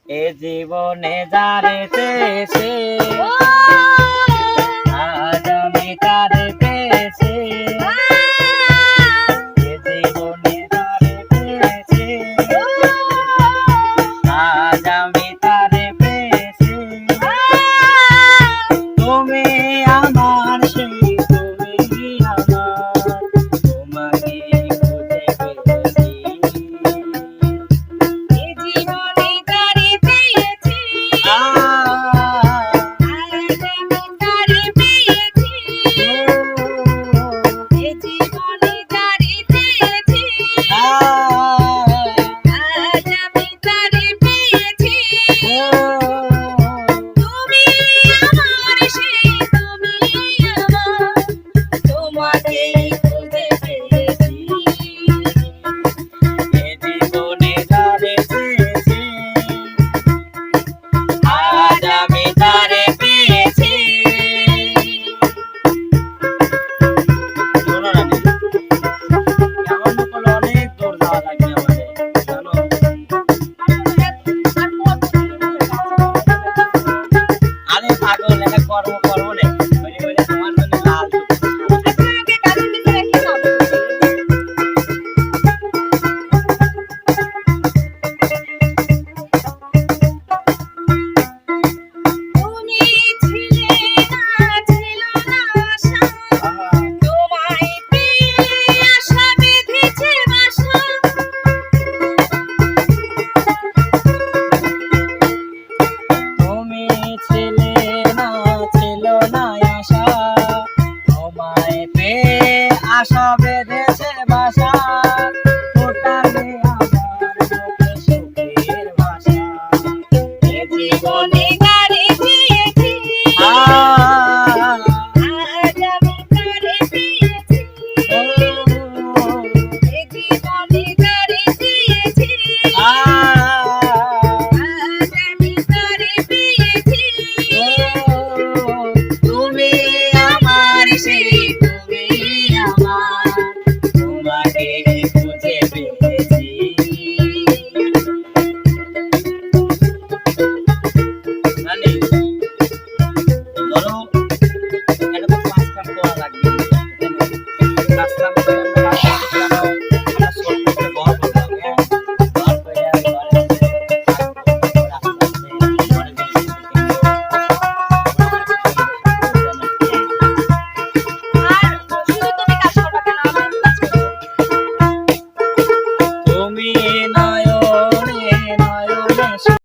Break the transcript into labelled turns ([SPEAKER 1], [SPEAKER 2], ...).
[SPEAKER 1] এ জীবনে যারে পেয়েছি আজ আমি তারে পেয়েছি এ জীবনে যারে পেয়েছি আজ আমি তারে পেয়েছি তুমি আমার সেই তুমি আমার তোমাকে খুঁজে পেয়েছি
[SPEAKER 2] এ জীবনে তারে পেয়েছি আজ আমি তারে পেয়েছি এ জীবনে তারে পেয়েছি আজ আমি তারে পেয়েছি তুমি আমার সেই তুমি আমার তোমাকে খুঁজে পেয়েছি
[SPEAKER 1] এ জীবনে যারে পেয়েছি আজ আমি তারে পেয়েছি শোনো রানী, এমন করলে অনেক দূর যাওয়া লাগবে আমাদের, জানো? আরে পাগল, একটা কর্ম করবো নে, বলি বলি তোমার জন্য লাল দুঃখ।
[SPEAKER 2] আপনাকে কাজের দিকে রেখে দাও তুমি ছিলে না ছিল না আশা তোমায় পেয়ে আশা বেঁধেছে বাসা
[SPEAKER 1] তুমি ছিলে না ছিল না আশা তোমায় পেয়ে আশা বেঁধেছে বাসা ফোটালে আমার মুখে সুখের ভাষা এ জীবনে